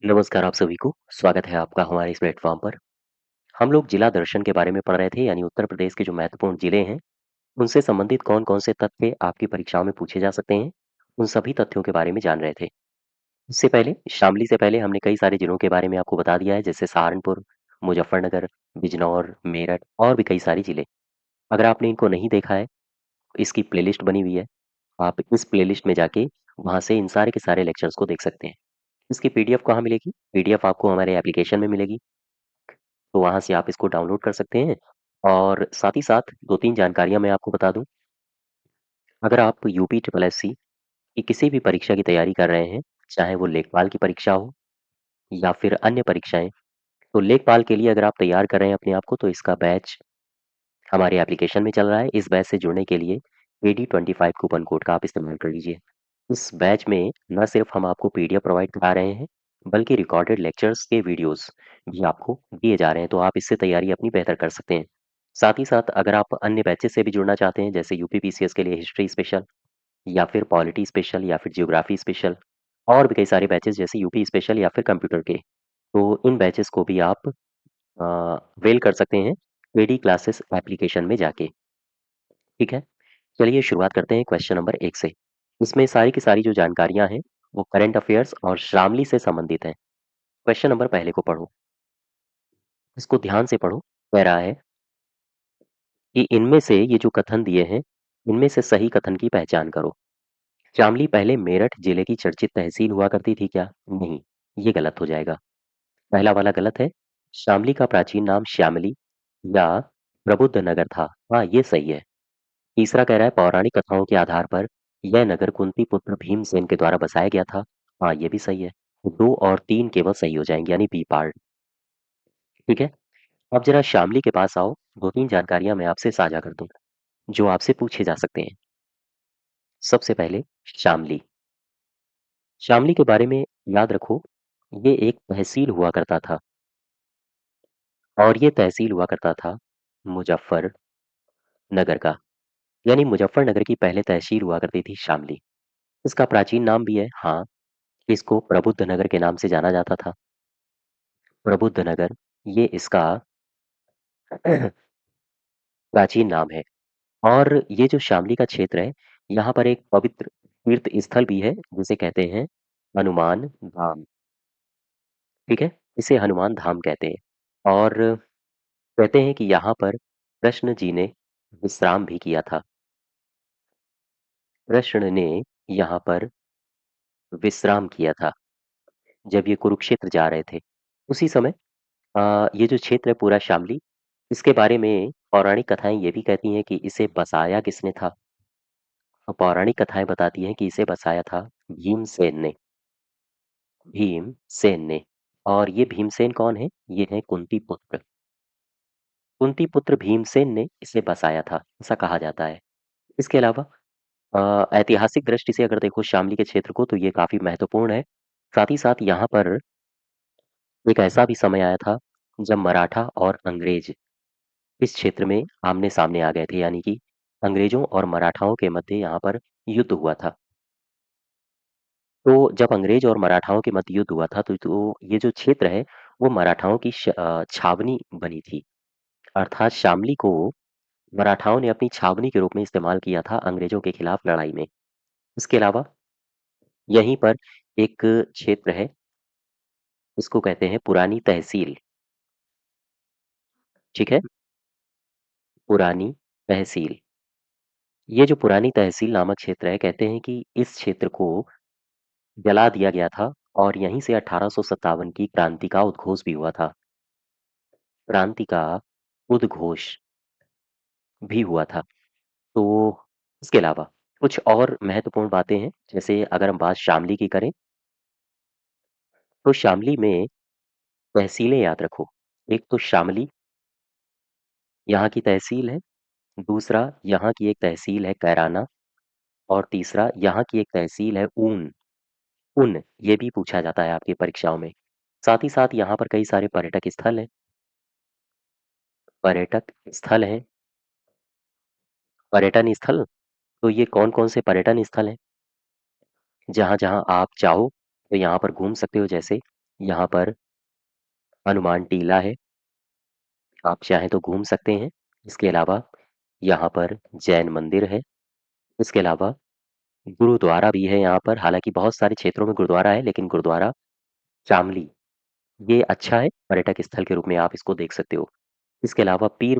नमस्कार आप सभी को, स्वागत है आपका हमारे इस प्लेटफ़ॉर्म पर। हम लोग जिला दर्शन के बारे में पढ़ रहे थे यानी उत्तर प्रदेश के जो महत्वपूर्ण जिले हैं, उनसे संबंधित कौन-कौन से तथ्य आपकी परीक्षाओं में पूछे जा सकते हैं, उन सभी तथ्यों के बारे में जान रहे थे। इससे पहले शामली से पहले हमने कई सारे जिलों के बारे में आपको बता दिया है जैसे सहारनपुर, मुज़फ्फरनगर, बिजनौर, मेरठ और भी कई सारे जिले। अगर आपने इनको नहीं देखा है, इसकी प्लेलिस्ट बनी हुई है। आप इस प्लेलिस्ट में जाके वहाँ से इन सारे के सारे लेक्चर्स को देख सकते हैं। इसकी पीडीएफ कहाँ मिलेगी? पीडीएफ आपको हमारे एप्लीकेशन में मिलेगी। तो वहाँ से आप इसको डाउनलोड कर सकते हैं और साथ ही साथ 2-3 जानकारियाँ मैं आपको बता दूँ। अगर आप यूपी ट्रिपल एससी की किसी भी परीक्षा की तैयारी कर रहे हैं, चाहे वो लेखपाल की परीक्षा हो या फिर अन्य परीक्षाएँ, तो लेखपाल के लिए अगर आप तैयार कर रहे हैं अपने आप को, तो इसका बैच हमारे एप्लीकेशन में चल रहा है। इस बैच से जुड़ने के लिए AD25 कूपन कोड का आप इस्तेमाल कर लीजिए। इस बैच में न सिर्फ हम आपको पीडीएफ प्रोवाइड करा रहे हैं, बल्कि रिकॉर्डेड लेक्चर्स के वीडियोज़ भी आपको दिए जा रहे हैं, तो आप इससे तैयारी अपनी बेहतर कर सकते हैं। साथ ही साथ अगर आप अन्य बैचेज़ से भी जुड़ना चाहते हैं, जैसे यूपी पीसीएस के लिए हिस्ट्री स्पेशल या फिर पॉलिटी स्पेशल या फिर ज्योग्राफी स्पेशल और भी कई सारे बैचेज़ जैसे यूपी स्पेशल या फिर कंप्यूटर के, तो इन बैचेज़ को भी आप अवेल कर सकते हैं एडी क्लासेस एप्लीकेशन में जाके, ठीक है? चलिए शुरुआत करते हैं क्वेश्चन नंबर 1 से। इसमें सारी की सारी जो जानकारियाँ हैं, वो करंट अफ़ेयर्स और शामली से संबंधित हैं। क्वेश्चन नंबर पहले को पढ़ो, इसको ध्यान से पढ़ो। कह रहा है कि इनमें से ये जो कथन दिए हैं, इनमें से सही कथन की पहचान करो। शामली पहले मेरठ जिले की चर्चित तहसील हुआ करती थी क्या? नहीं, ये गलत हो जाएगा। पहला वाला गलत है। शामली का प्राचीन नाम श्यामली या प्रबुद्ध नगर था। हाँ, ये सही है। तीसरा कह रहा है पौराणिक कथाओं के आधार पर यह नगर कुंती पुत्र भीमसेन के द्वारा बसाया गया था। हाँ, ये भी सही है। 2 और 3 केवल सही हो जाएंगे यानी बी पार्ट। ठीक है। अब जरा शामली के पास आओ, 2-3 जानकारियां मैं आपसे साझा कर दूं जो आपसे पूछे जा सकते हैं। सबसे पहले शामली। शामली के बारे में याद रखो, ये एक तहसील हुआ करता था और ये तहसील हुआ करता था मुजफ्फरनगर का। यानी मुजफ्फरनगर की पहले तहसील हुआ करती थी शामली। इसका प्राचीन नाम भी है, हाँ, इसको प्रबुद्ध नगर के नाम से जाना जाता था। प्रबुद्ध नगर, ये इसका प्राचीन नाम है। और ये जो शामली का क्षेत्र है, यहाँ पर एक पवित्र तीर्थ स्थल भी है जिसे कहते हैं हनुमान धाम। ठीक है, इसे हनुमान धाम कहते हैं और कहते हैं कि यहाँ पर कृष्ण जी ने विश्राम भी किया था। कृष्ण ने यहाँ पर विश्राम किया था जब ये कुरुक्षेत्र जा रहे थे। उसी समय ये जो क्षेत्र है पूरा शामली, इसके बारे में पौराणिक कथाएँ ये भी कहती हैं कि इसे बसाया किसने था? पौराणिक कथाएँ बताती हैं कि इसे बसाया था भीमसेन ने, भीमसेन ने। और ये भीमसेन कौन है? ये हैं कुंती पुत्र। कुंती पुत्र भीमसेन ने इसे बसाया था, ऐसा कहा जाता है। इसके अलावा ऐतिहासिक दृष्टि से अगर देखो शामली के क्षेत्र को तो ये काफ़ी महत्वपूर्ण है। साथ ही साथ यहाँ पर एक ऐसा भी समय आया था जब मराठा और अंग्रेज इस क्षेत्र में आमने-सामने आ गए थे, यानी कि अंग्रेजों और मराठाओं के मध्य यहाँ पर युद्ध हुआ था। तो जब अंग्रेज और मराठाओं के मध्य युद्ध हुआ था तो ये जो क्षेत्र है वो मराठाओं की छावनी बनी थी। अर्थात शामली को मराठाओं ने अपनी छावनी के रूप में इस्तेमाल किया था अंग्रेजों के खिलाफ लड़ाई में। इसके अलावा यहीं पर एक क्षेत्र है, इसको कहते हैं पुरानी तहसील, ठीक है? पुरानी तहसील। ये जो पुरानी तहसील नामक क्षेत्र है, कहते हैं कि इस क्षेत्र को जला दिया गया था और यहीं से 1857 की क्रांति का उद्घोष भी हुआ था। क्रांति का उद्घोष भी हुआ था। तो इसके अलावा कुछ और महत्वपूर्ण बातें हैं, जैसे अगर हम बात शामली की करें, तो शामली में तहसीलें याद रखो। एक तो शामली, यहाँ की तहसील है, दूसरा यहाँ की एक तहसील है कैराना और तीसरा यहाँ की एक तहसील है ऊन। ऊन, ये भी पूछा जाता है आपकी परीक्षाओं में। साथ ही साथ यहाँ पर कई सारे पर्यटक स्थल हैं। पर्यटन स्थल, तो ये कौन-कौन से पर्यटन स्थल हैं? जहाँ-जहाँ आप चाहो तो यहाँ पर घूम सकते हो, जैसे यहाँ पर हनुमान टीला है, आप चाहें तो घूम सकते हैं। इसके अलावा यहाँ पर जैन मंदिर है। इसके अलावा गुरुद्वारा भी है यहाँ पर, हालाँकि बहुत सारे क्षेत्रों में गुरुद्वारा है, लेकिन गुरुद्वारा शामली ये अच्छा है, पर्यटक स्थल के रूप में आप इसको देख सकते हो। इसके अलावा पीर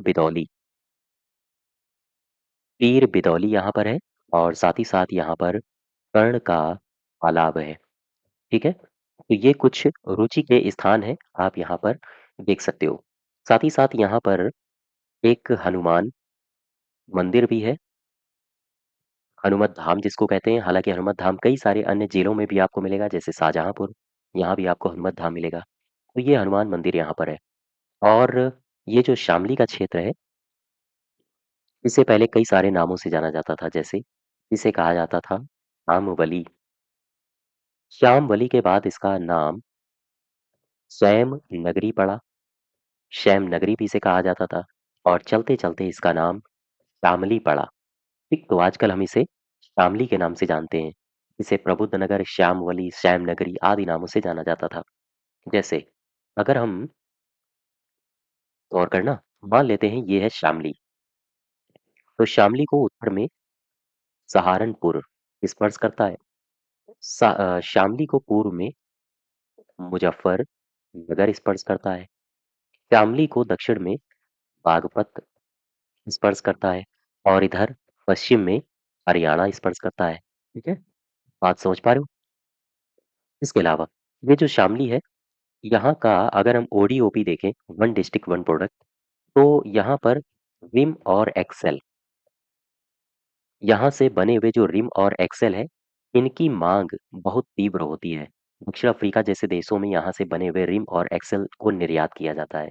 बिदौली यहाँ पर है और साथ ही साथ यहाँ पर कर्ण का तालाब है, ठीक है? तो ये कुछ रुचि के स्थान हैं, आप यहाँ पर देख सकते हो। साथ ही साथ यहाँ पर एक हनुमान मंदिर भी है, हनुमत धाम जिसको कहते हैं। हालाँकि हनुमत धाम कई सारे अन्य जिलों में भी आपको मिलेगा, जैसे शाहजहाँपुर, यहाँ भी आपको हनुमत धाम मिलेगा। तो ये हनुमान मंदिर यहाँ पर है और ये जो शामली का क्षेत्र है, इसे पहले कई सारे नामों से जाना जाता था, जैसे इसे कहा जाता था श्यामवली। श्यामवली के बाद इसका नाम सैम नगरी पड़ा, शैम नगरी भी इसे कहा जाता था और चलते-चलते इसका नाम शामली पड़ा। ठीक, तो आजकल हम इसे शामली के नाम से जानते हैं। इसे प्रबुद्ध नगर, श्यामवली, शैम नगरी आदि नामों से जाना जाता था। जैसे अगर हम गौर करना मान लेते हैं ये है शामली, तो शामली को उत्तर में सहारनपुर स्पर्श करता है। शामली को पूर्व में मुजफ्फरनगर स्पर्श करता है। शामली को दक्षिण में बागपत स्पर्श करता है और इधर पश्चिम में हरियाणा स्पर्श करता है। ठीक है, बात समझ पा रहे हो? इसके अलावा ये जो शामली है, यहाँ का अगर हम ओडीओपी देखें, वन डिस्ट्रिक्ट वन प्रोडक्ट, तो यहाँ पर रिम और एक्सेल, यहाँ से बने हुए जो रिम और एक्सेल है, इनकी मांग बहुत तीव्र होती है। दक्षिण अफ्रीका जैसे देशों में यहाँ से बने हुए रिम और एक्सेल को निर्यात किया जाता है।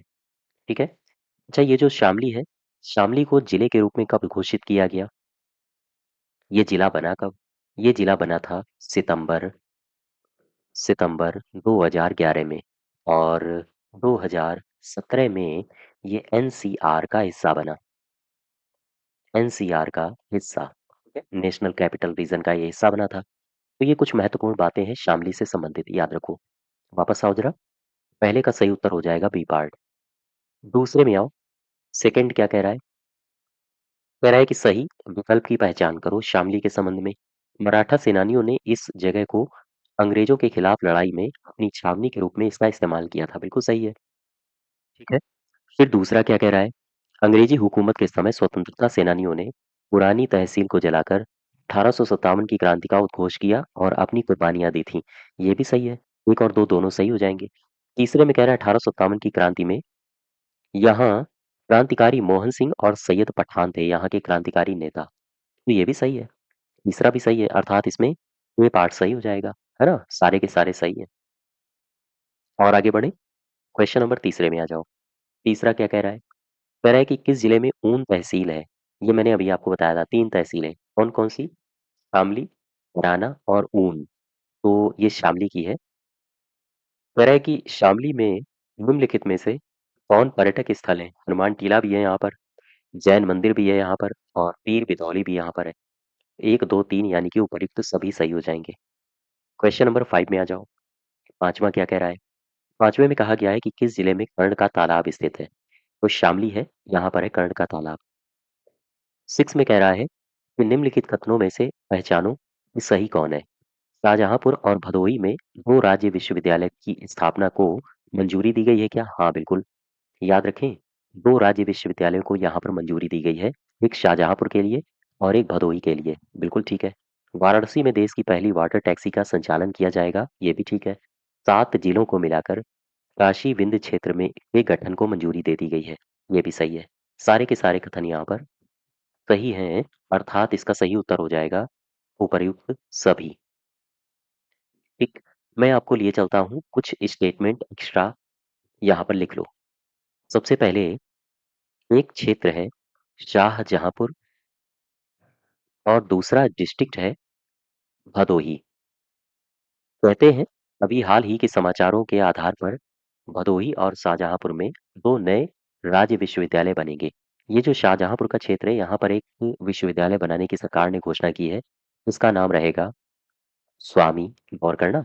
ठीक है? अच्छा, ये जो शामली है, शामली को जिले के रूप में कब घोषित किया गया? ये जिला बना कब? ये जिला बना था सितंबर 2011 में और 2017 में ये एनसीआर का हिस्सा बना। एनसीआर का हिस्सा, ठीक है? नेशनल कैपिटल रीजन का ये हिस्सा बना था। तो ये कुछ महत्वपूर्ण बातें हैं शामली से संबंधित, याद रखो। वापस आओ जरा, पहले का सही उत्तर हो जाएगा बी पार्ट। दूसरे में आओ, सेकंड क्या कह रहा है? कह रहा है कि सही विकल्प की पहचान करो शामली के संबंध में। मराठा सेनानियों ने इस जगह को अंग्रेजों के खिलाफ लड़ाई में अपनी छावनी के रूप में इसका इस्तेमाल किया था। बिल्कुल सही है, ठीक है। फिर दूसरा क्या कह रहा है? अंग्रेजी हुकूमत के समय स्वतंत्रता सेनानियों ने पुरानी तहसील को जलाकर 1857 की क्रांति का उद्घोष किया और अपनी कुर्बानियां दी थी। ये भी सही है, एक और दो दोनों सही हो जाएंगे। तीसरे में कह रहा है 1857 की क्रांति में यहाँ क्रांतिकारी मोहन सिंह और सैयद पठान थे यहाँ के क्रांतिकारी नेता। तो ये भी सही है, तीसरा भी सही है, अर्थात इसमें ये पार्ट सही हो जाएगा, है ना? सारे के सारे सही है। और आगे बढ़े, क्वेश्चन नंबर तीसरे में आ जाओ। तीसरा क्या कह रहा है? कह रहा है कि किस जिले में ऊन तहसील है? ये मैंने अभी आपको बताया था, 3 तहसीलें। कौन-कौन सी? शामली, मुरैना और ऊन। तो ये शामली की है। कह रहा है कि शामली में निम्नलिखित में से कौन पर्यटक स्थल है? हनुमान टीला भी है यहाँ पर, जैन मंदिर भी है यहाँ पर और पीर बिदौली भी यहाँ पर है। 1, 2, 3 यानी कि उपर्युक्त सभी सही हो जाएँगे। क्वेश्चन नंबर 5 में आ जाओ। 5वां क्या कह रहा है? 5वें में कहा गया है कि किस जिले में कर्ण का तालाब स्थित है? तो शामली है, यहाँ पर है कर्ण का तालाब। 6 में कह रहा है कि निम्नलिखित कथनों में से पहचानो कि सही कौन है? शाहजहाँपुर और भदोही में 2 राज्य विश्वविद्यालय की स्थापना को मंजूरी दी गई है क्या? हाँ, बिल्कुल। याद रखें, 2 राज्य विश्वविद्यालयों को यहाँ पर मंजूरी दी गई है, एक शाहजहाँपुर के लिए और एक भदोही के लिए। बिल्कुल ठीक है। वाराणसी में देश की पहली वाटर टैक्सी का संचालन किया जाएगा, ये भी ठीक है। 7 जिलों को मिलाकर काशी विंध्य क्षेत्र में के गठन को मंजूरी दे दी गई है, ये भी सही है। सारे के सारे कथन यहाँ पर सही हैं, अर्थात इसका सही उत्तर हो जाएगा उपर्युक्त सभी। ठीक, मैं आपको लिए चलता हूँ कुछ स्टेटमेंट एक्स्ट्रा, यहाँ पर लिख लो। सबसे पहले एक क्षेत्र है शाहजहाँपुर और दूसरा डिस्ट्रिक्ट है भदोही। कहते हैं अभी हाल ही के समाचारों के आधार पर भदोही और शाहजहाँपुर में 2 नए राज्य विश्वविद्यालय बनेंगे। ये जो शाहजहाँपुर का क्षेत्र है, यहाँ पर एक विश्वविद्यालय बनाने की सरकार ने घोषणा की है। इसका नाम रहेगा स्वामी, गौर करना,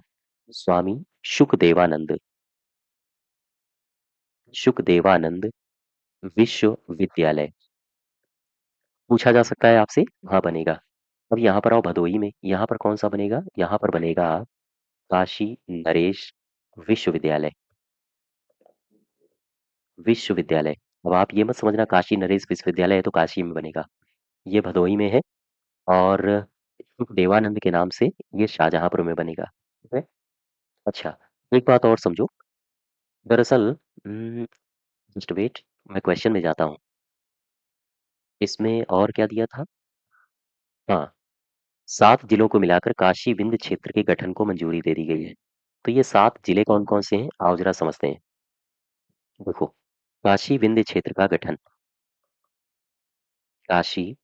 स्वामी शुकदेवानंद। सुखदेवानंद विश्वविद्यालय पूछा जा सकता है आपसे। हाँ बनेगा। अब यहाँ पर आओ भदोही में, यहाँ पर कौन सा बनेगा, यहाँ पर बनेगा काशी नरेश विश्वविद्यालय। विश्वविद्यालय। अब आप ये मत समझना काशी नरेश विश्वविद्यालय है तो काशी में बनेगा, ये भदोही में है। और देवानंद के नाम से ये शाहजहांपुर में बनेगा, ठीक है। अच्छा, एक बात और समझो। दरअसल जस्ट वेट, मैं क्वेश्चन में जाता हूँ। इसमें और क्या दिया था। हाँ, 7 जिलों को मिलाकर काशी विंध्य क्षेत्र के गठन को मंजूरी दे दी गई है। तो ये 7 जिले कौन-कौन से हैं? आओ ज़रा समझते हैं। देखो, काशी विंध्य क्षेत्र का गठन, काशी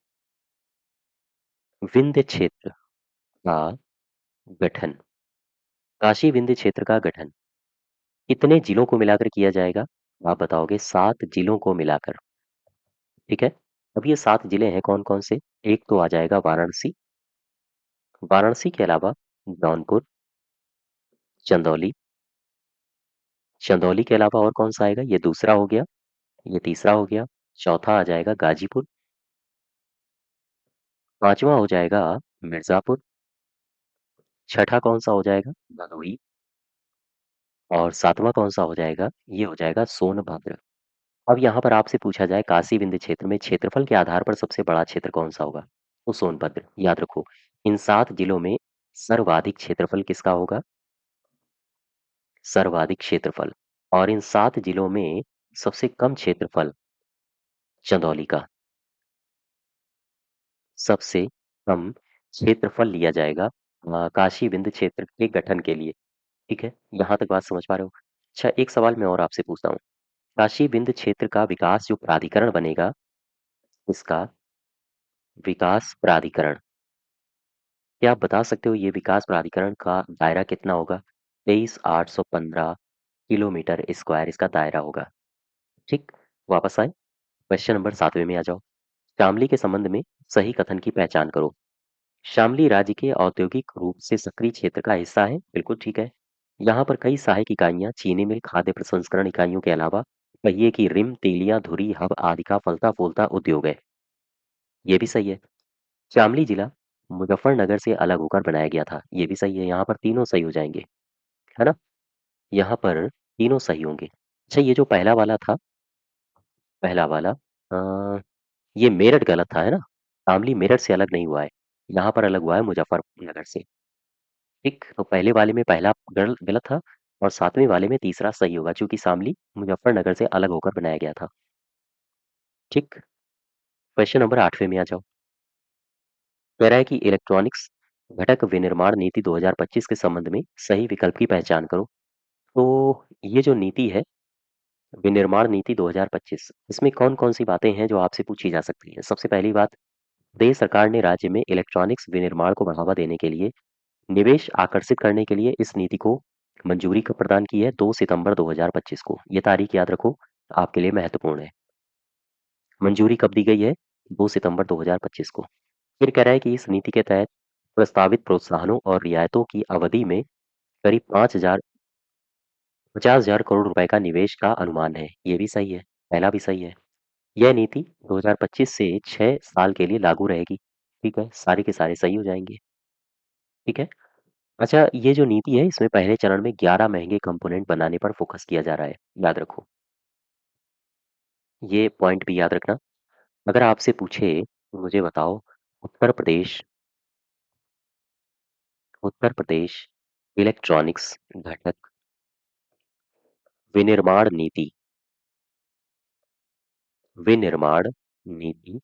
विंध्य क्षेत्र का गठन, काशी विंध्य क्षेत्र का गठन कितने जिलों को मिलाकर किया जाएगा? आप बताओगे 7 जिलों को मिलाकर, ठीक है। अब ये 7 जिले हैं कौन-कौन से? एक तो आ जाएगा वाराणसी, वाराणसी के अलावा जौनपुर, चंदौली, चंदौली के अलावा और कौन-सा आएगा? ये दूसरा हो गया, ये तीसरा हो गया, चौथा आ जाएगा गाजीपुर, पाँचवाँ हो जाएगा मिर्ज़ापुर, छठा कौन-सा हो जाएगा? भदोही, और सातवाँ कौन-सा हो जाएगा? ये हो जाएगा सोनभद्र। अब यहाँ पर आपसे पूछा जाए काशी विंध्य क्षेत्र में क्षेत्रफल के आधार पर सबसे बड़ा क्षेत्र कौन-सा होगा? तो सोनभद्र। याद रखो, इन 7 जिलों में सर्वाधिक क्षेत्रफल किसका होगा? सर्वाधिक क्षेत्रफल। और इन 7 जिलों में सबसे कम क्षेत्रफल चंदौली का। सबसे कम क्षेत्रफल लिया जाएगा काशी विंध्य क्षेत्र के गठन के लिए, ठीक है? यहाँ तक बात समझ पा रहे हो? अच्छा, एक सवाल मैं और आपसे पूछता हूँ। काशी विंध्य क्षेत्र का विकास जो प्राधिकरण बनेगा, इसका विकास प्राधिकरण, क्या आप बता सकते हो ये विकास प्राधिकरण का दायरा कितना होगा? 23,815 किलोमीटर स्क्वायर इसका दायरा होगा, ठीक। वापस आए, क्वेश्चन नंबर 7वें में आ जाओ। शामली के संबंध में सही कथन की पहचान करो। शामली राज्य के औद्योगिक रूप से सक्रिय क्षेत्र का हिस्सा है, बिल्कुल ठीक है। यहाँ पर कई सहायक इकाइयाँ, चीनी मिल, खाद्य प्रसंस्करण इकाइयों के अलावा पहिए की रिम, तेलियां, धुरी, हब आदि का फलता फूलता उद्योग है, ये भी सही है। शामली जिला मुजफ्फरनगर से अलग होकर बनाया गया था, ये भी सही है। यहाँ पर तीनों सही हो जाएंगे, है ना। यहाँ पर तीनों सही होंगे। अच्छा, ये जो पहला वाला था, पहला वाला ये मेरठ गलत था, है ना। शामली मेरठ से अलग नहीं हुआ है, यहाँ पर अलग हुआ है मुजफ्फरनगर से, ठीक। तो पहले वाले में पहला गलत था, और 7वें वाले में तीसरा सही होगा, क्योंकि शामली मुजफ्फरनगर से अलग होकर बनाया गया था, ठीक। क्वेश्चन नंबर 8वें में आ जाओ। कह रहा है कि इलेक्ट्रॉनिक्स घटक विनिर्माण नीति 2025 के संबंध में सही विकल्प की पहचान करो। तो ये जो नीति है, विनिर्माण नीति 2025, इसमें कौन-कौन सी बातें हैं जो आपसे पूछी जा सकती हैं? सबसे पहली बात, प्रदेश सरकार ने राज्य में इलेक्ट्रॉनिक्स विनिर्माण को बढ़ावा देने के लिए, निवेश आकर्षित करने के लिए इस नीति को मंजूरी कब प्रदान की है? 2 सितंबर 2025 को। ये तारीख याद रखो, आपके लिए महत्वपूर्ण है। मंजूरी कब दी गई है? 2 सितंबर 2025 को। फिर कह रहा है कि इस नीति के तहत प्रस्तावित प्रोत्साहनों और रियायतों की अवधि में करीब 50,000 करोड़ रुपए का निवेश का अनुमान है। ये भी सही है, पहला भी सही है। यह नीति 2025 से 6 साल के लिए लागू रहेगी। ठीक है, सारे के सारे सही हो जाएँगे। ठीक है। अच्छा, ये जो नीति है इसमें पहले चरण में 11 महँगे कंपोनेंट बनाने पर फ़ोकस किया जा रहा है, याद रखो। ये पॉइंट भी याद रखना। अगर आपसे पूछे तो मुझे बताओ, उत्तर प्रदेश उत्तर प्रदेश इलेक्ट्रॉनिक्स घटक विनिर्माण नीति विनिर्माण नीति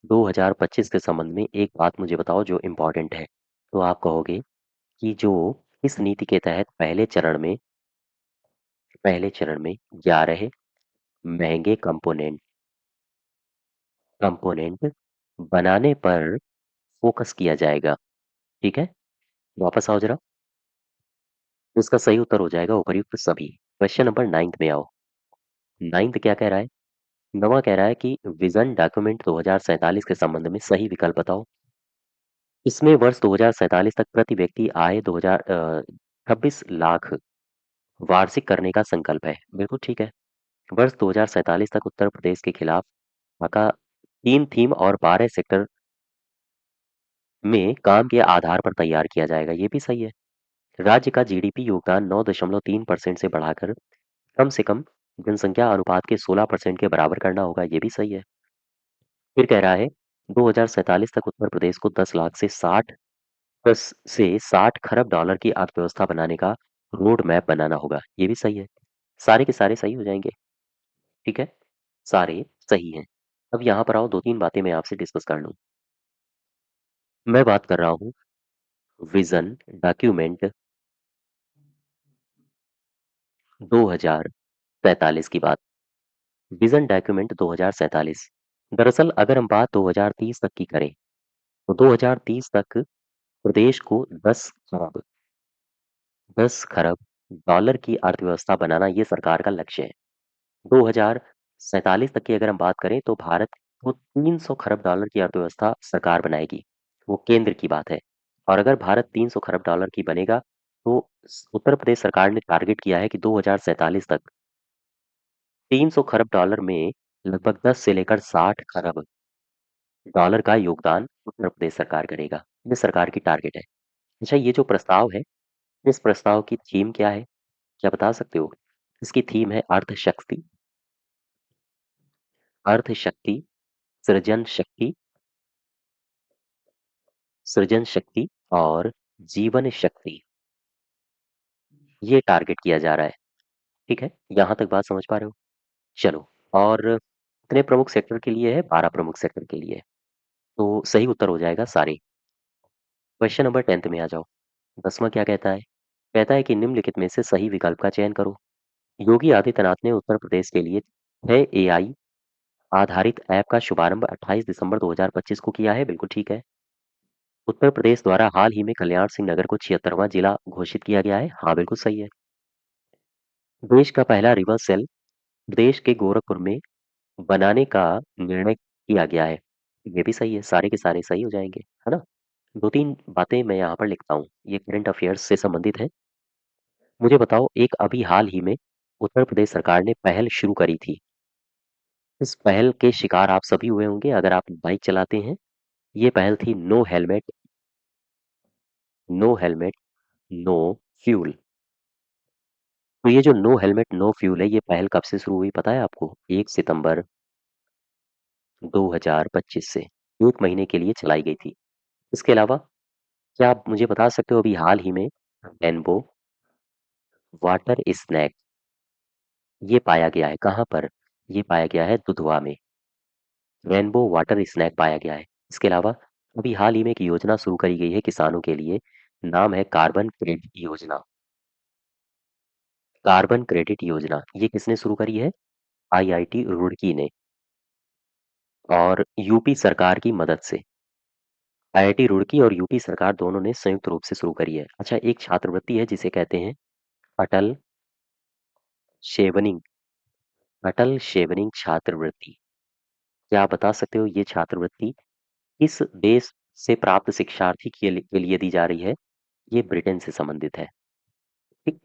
2025 के संबंध में एक बात मुझे बताओ जो इम्पोर्टेंट है। तो आप कहोगे कि जो इस नीति के तहत पहले चरण में 11 महँगे कंपोनेंट बनाने पर फ़ोकस किया जाएगा, ठीक है? वापस आओ ज़रा, तो इसका सही उत्तर हो जाएगा उपर्युक्त सभी। क्वेश्चन नंबर 9th में आओ। 9th क्या कह रहा है? 9वां कह रहा है कि विज़न डॉक्यूमेंट 2047 के संबंध में सही विकल्प बताओ। इसमें वर्ष 2047 तक प्रति व्यक्ति आय 26 लाख वार्षिक करने का संकल्प है। बिल्कुल ठीक है। वर्ष 2047 तक उत्तर प्रदेश के खिलाफ का 3 थीम और 12 सेक्टर में काम के आधार पर तैयार किया जाएगा, ये भी सही है। राज्य का जीडीपी योगदान 9.3% से बढ़ाकर कम से कम जनसंख्या अनुपात के 16% के बराबर करना होगा, ये भी सही है। फिर कह रहा है 2047 तक उत्तर प्रदेश को 10 लाख से 60 खरब डॉलर की अर्थव्यवस्था बनाने का रोड मैप बनाना होगा, ये भी सही है। सारे के सारे सही हो जाएंगे, ठीक है? सारे सही हैं। अब यहाँ पर आओ 2-3 बातें मैं आपसे डिस्कस कर लूँ। मैं बात कर रहा हूँ विज़न डॉक्यूमेंट 2047 की बात। Vision document 2047। दरअसल अगर हम बात 2030 तक की करें, तो 2030 तक प्रदेश को 10 खरब डॉलर की अर्थव्यवस्था बनाना ये सरकार का लक्ष्य है। 2047 तक की अगर हम बात करें तो भारत को 300 खरब डॉलर की अर्थव्यवस्था सरकार बनाएगी। वो केंद्र की बात है। और अगर भारत 300 खरब डॉलर की बनेगा तो उत्तर प्रदेश सरकार ने टारगेट किया है कि 2047 तक 300 खरब डॉलर में लगभग 10 से लेकर 60 खरब डॉलर का योगदान उत्तर प्रदेश सरकार करेगा। ये सरकार की टारगेट है। अच्छा, ये जो प्रस्ताव है, इस प्रस्ताव की थीम क्या है? क्या बता सकते हो? इसकी थीम है अर्थ सृजन शक्ति, सृजन शक्ति और जीवन शक्ति। ये टारगेट किया जा रहा है, ठीक है? यहाँ तक बात समझ पा रहे हो? चलो, और कितने प्रमुख सेक्टर के लिए है? 12 प्रमुख सेक्टर के लिए है। तो सही उत्तर हो जाएगा सारे। क्वेश्चन नंबर 10th में आ जाओ। 10वां क्या कहता है? कहता है कि निम्नलिखित में से सही विकल्प का चयन करो। योगी आदित्यनाथ ने उत्तर प्रदेश के लिए 6 एआई आधारित ऐप का शुभारंभ 28 दिसंबर 2025 को किया है, बिल्कुल ठीक है। उत्तर प्रदेश द्वारा हाल ही में कल्याण सिंह नगर को 76वां जिला घोषित किया गया है, हाँ बिल्कुल सही है। देश का पहला रिवर सेल प्रदेश के गोरखपुर में बनाने का निर्णय किया गया है, ये भी सही है, सारे के सारे सही हो जाएंगे, है ना? 2-3 बातें मैं यहाँ पर लिखता हूँ, ये करंट अफेयर्स से संबंधित है। मुझे बताओ, एक अभी हाल ही में उत्तर प्रदेश सरकार ने पहल शुरू करी थी। इस पहल के शिकार आप सभी हुए होंगे अगर आप बाइक चलाते हैं। ये पहल थी नो हेलमेट नो फ्यूल। तो ये जो नो हेलमेट नो फ्यूल है, ये पहल कब से शुरू हुई पता है आपको? 1 सितंबर 2025 से 1 महीने के लिए चलाई गई थी। इसके अलावा क्या आप मुझे बता सकते हो अभी हाल ही में रेनबो वाटर स्नैक ये पाया गया है कहाँ पर? ये पाया गया है दुधवा में। रेनबो वाटर स्नैक पाया गया है। इसके अलावा अभी हाल ही में एक योजना शुरू करी गई है किसानों के लिए, नाम है कार्बन क्रेडिट योजना। कार्बन क्रेडिट योजना ये किसने शुरू करी है? आईआईटी रुड़की ने, और यूपी सरकार की मदद से। आईआईटी रुड़की और यूपी सरकार दोनों ने संयुक्त रूप से शुरू करी है। अच्छा, एक छात्रवृत्ति है जिसे कहते हैं अटल शेवनिंग अटल शेवनिंग छात्रवृत्ति। क्या आप बता सकते हो ये छात्रवृत्ति किस देश से प्राप्त शिक्षार्थी के लिए दी जा रही है? ये ब्रिटेन से संबंधित है, ठीक?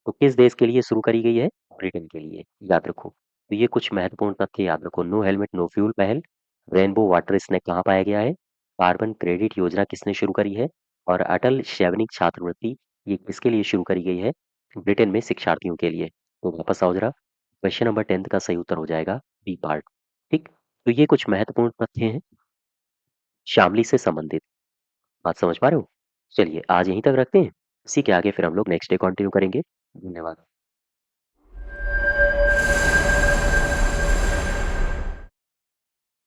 तो किस देश के लिए शुरू करी गई है? ब्रिटेन के लिए, याद रखो। तो ये कुछ महत्वपूर्ण तथ्य याद रखो। नो हेलमेट नो फ्यूल पहल, रेनबो वाटर स्नैक कहाँ पाया गया है, कार्बन क्रेडिट योजना किसने शुरू करी है, और अटल शैक्षणिक छात्रवृत्ति ये किसके लिए शुरू करी गई है? ब्रिटेन में शिक्षार्थियों के लिए। तो वापस आओ जरा, क्वेश्चन नंबर 10th का सही उत्तर हो जाएगा बी पार्ट, ठीक? तो ये कुछ महत्वपूर्ण तथ्य हैं शामली से संबंधित। बात समझ पा रहे हो? चलिए आज यहीं तक रखते हैं। इसी के आगे फिर हम लोग नेक्स्ट डे कंटिन्यू करेंगे। धन्यवाद।